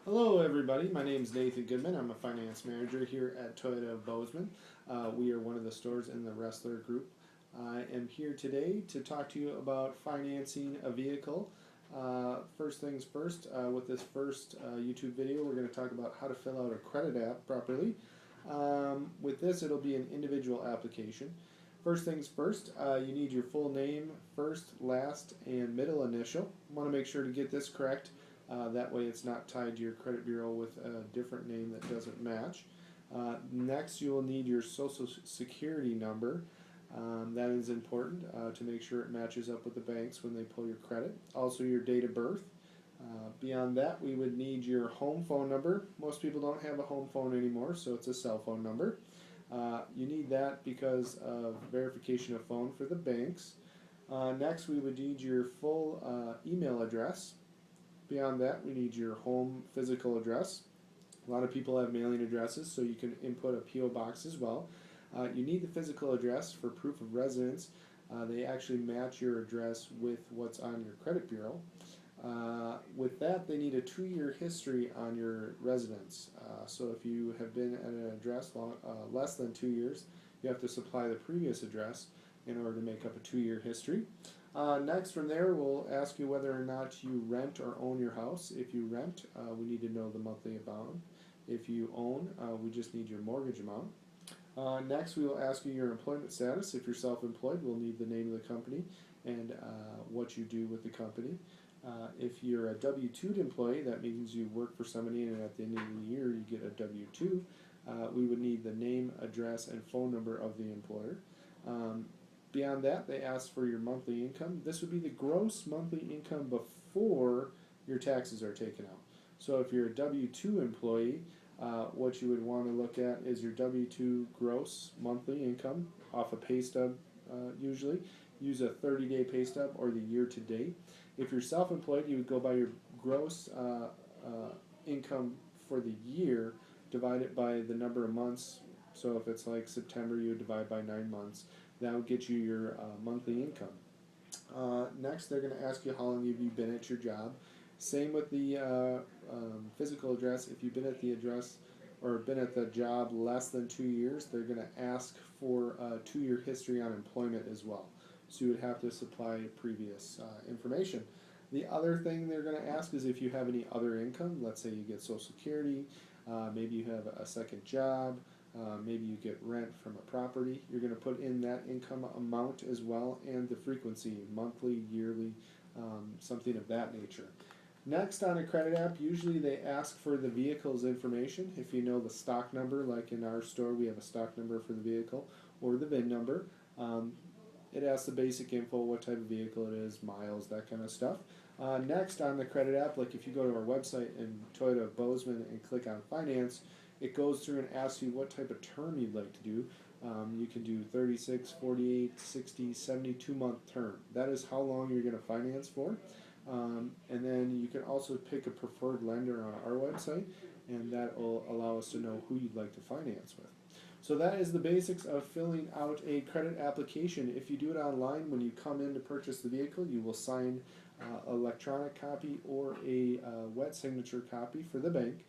Hello everybody, my name is Nathan Goodman. I'm a finance manager here at Toyota Bozeman. We are one of the stores in the Wrestler Group. I am here today to talk to you about financing a vehicle. First things first, with this first YouTube video we're going to talk about how to fill out a credit app properly. With this it'll be an individual application. First things first, you need your full name, first, last, and middle initial. You want to make sure to get this correct. That way it's not tied to your credit bureau with a different name that doesn't match. Next you will need your social security number. That is important to make sure it matches up with the banks when they pull your credit. Also your date of birth. Beyond that we would need your home phone number. Most people don't have a home phone anymore, so it's a cell phone number. You need that because of verification of phone for the banks. Next we would need your full email address. Beyond that, we need your home physical address. A lot of people have mailing addresses, so you can input a P.O. box as well. You need the physical address for proof of residence. They actually match your address with what's on your credit bureau. With that, they need a 2-year history on your residence. So if you have been at an address less than 2 years, you have to supply the previous address in order to make up a 2-year history. Next from there we'll ask you whether or not you rent or own your house. If you rent, we need to know the monthly amount. If you own, we just need your mortgage amount. Next we will ask you your employment status. If you're self-employed, we'll need the name of the company and what you do with the company. If you're a W-2 employee, that means you work for somebody and at the end of the year you get a W-2. We would need the name, address, and phone number of the employer. Beyond that, they ask for your monthly income. This would be the gross monthly income before your taxes are taken out. So if you're a W-2 employee, what you would want to look at is your W-2 gross monthly income off a pay stub usually. Use a 30-day pay stub or the year-to-date. If you're self-employed, you would go by your gross income for the year, divide it by the number of months. So if it's like September, you would divide by 9 months. That will get you your monthly income. Next, they're going to ask you how long have you been at your job. Same with the physical address. If you've been at the address or been at the job less than 2 years, they're going to ask for a 2-year history on employment as well. So you would have to supply previous information. The other thing they're going to ask is if you have any other income. Let's say you get Social Security, maybe you have a second job, maybe you get rent from a property. You're going to put in that income amount as well and the frequency, monthly, yearly, something of that nature. Next, on a credit app, usually they ask for the vehicle's information. If you know the stock number, like in our store we have a stock number for the vehicle, or the VIN number. It asks the basic info, what type of vehicle it is, miles, that kind of stuff. Next, on the credit app, like if you go to our website in Toyota Bozeman and click on Finance, it goes through and asks you what type of term you'd like to do. You can do 36, 48, 60, 72-month term. That is how long you're going to finance for. And then you can also pick a preferred lender on our website, and that will allow us to know who you'd like to finance with. So that is the basics of filling out a credit application. If you do it online, when you come in to purchase the vehicle, you will sign an electronic copy or a wet signature copy for the bank.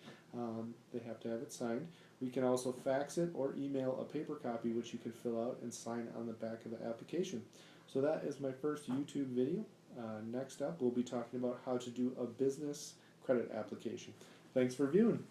They have to have it signed. We can also fax it or email a paper copy which you can fill out and sign on the back of the application. So that is my first YouTube video. Next up, we'll be talking about how to do a business credit application. Thanks for viewing.